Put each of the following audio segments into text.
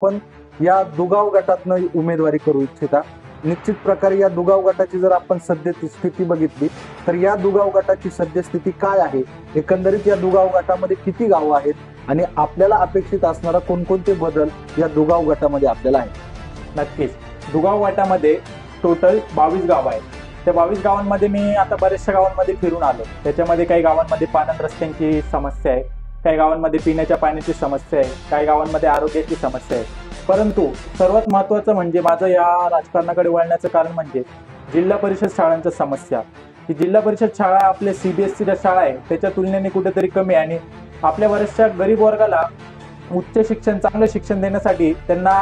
पण या दुगाव गटातनं उमेदवारी करू इच्छिता। निश्चित प्रकारे या दुगाव गटाची जर आपण सध्याची स्थिती बघितली तर या दुगाव गटाची सद्यस्थिती काय आहे, एकंदरीत या दुगाव गटामध्ये किती गावं आहेत आणि आपल्याला अपेक्षित असणारा कोणकोणते बदल या दुगाव गटामध्ये आपल्याला आहे। नक्कीच दुगाव गटामध्ये टोटल 22 गावं आहेत। त्या 22 गावांमध्ये मी आता बऱ्याचशा गावांमध्ये फिरून आलो। त्याच्यामध्ये काही गावांमध्ये पाणंद रस्त्यांची समस्या आहे, काही गावांमध्ये पिण्याच्या पाण्याची समस्या आहे, काही गावांमध्ये आरोग्याची समस्या आहे। परंतु सर्वात महत्त्वाचं म्हणजे माझं या राजकारणाकडे वळण्याचं कारण म्हणजे जिल्हा परिषद शाळांच्या समस्या। ही जिल्हा परिषद शाळा आपल्या CBSE शाळा आहे त्याच्या तुलनेने कुठेतरी कमी आहे आणि आपल्या बऱ्याचशा गरीब वर्गाला उच्च शिक्षण चांगलं शिक्षण देण्यासाठी त्यांना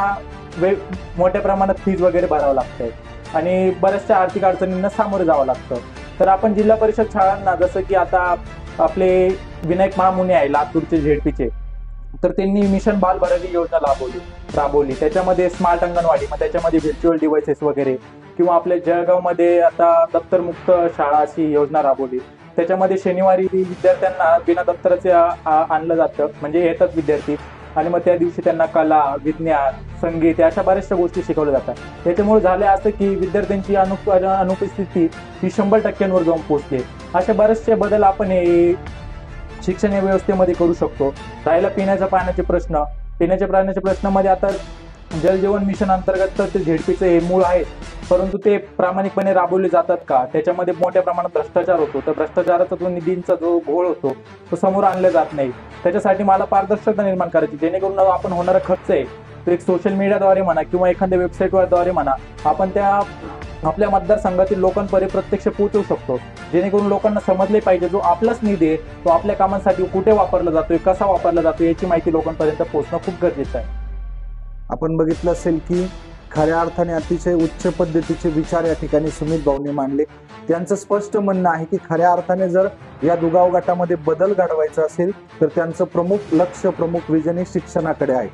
मोठ्या प्रमाणात फीज वगैरे भरावं लागते आणि बऱ्याचशा आर्थिक अडचणींना सामोरं जावं लागतं। तर आपण जिल्हा परिषद शाळांना जसं की आता आपले विनायक महामुनी आहे लातूरचे झेडपीचे, तर त्यांनी मिशन बालभरारी योजना राबवली। त्याच्यामध्ये स्मार्ट अंगणवाडी, मग त्याच्यामध्ये व्हर्च्युअल डिव्हाइसेस वगैरे, किंवा आपल्या जळगावमध्ये आता दप्तरमुक्त शाळा अशी योजना राबवली। त्याच्यामध्ये शनिवारी विद्यार्थ्यांना बिना दप्तराचे आणलं जातं, म्हणजे येतात विद्यार्थी आणि मग त्या दिवशी त्यांना कला, विज्ञान, संगीत अशा बऱ्याचशा गोष्टी शिकवल्या जातात। त्याच्यामुळे झाले असं की विद्यार्थ्यांची अनुपस्थिती ही 100% जाऊन पोहोचते। अशा बरेचसे बदल आपण हे शिक्षण व्यवस्थेमध्ये करू शकतो। राहिला पिण्याच्या पाण्याच्या प्रश्नामध्ये आता जल जीवन मिशन अंतर्गत तर ते झेडपीचं हे मूळ आहे, परंतु ते प्रामाणिकपणे राबवले जातात का, त्याच्यामध्ये मोठ्या प्रमाणात भ्रष्टाचार होतो। तर भ्रष्टाचाराचा जो निधींचा जो घोळ होतो तो समोर आणला जात नाही। त्याच्यासाठी मला पारदर्शकता निर्माण करायची, जेणेकरून आपण होणारा खर्च आहे तो एक सोशल मीडियाद्वारे म्हणा किंवा एखाद्या वेबसाईटद्वारे म्हणा आपण त्या आपल्या मतदारसंघातील लोकांपर्यंत प्रत्यक्ष पोहोचवू शकतो, जेणेकरून लोकांना समजले पाहिजे जो आपलाच निधी आहे तो आपल्या कामांसाठी कुठे वापरला जातोय, कसा वापरला जातोय याची माहिती लोकांपर्यंत पोहोचणं खूप गरजेचं आहे। आपण बघितलं असेल की खऱ्या अर्थाने अतिशय उच्च पद्धतीचे विचार या ठिकाणी सुमित भाऊंनी मांडले। त्यांचं स्पष्ट म्हणणं आहे की खऱ्या अर्थाने जर या दुगाव गटामध्ये बदल घडवायचा असेल तर त्यांचं प्रमुख लक्ष, प्रमुख विजन हे शिक्षणाकडे आहे।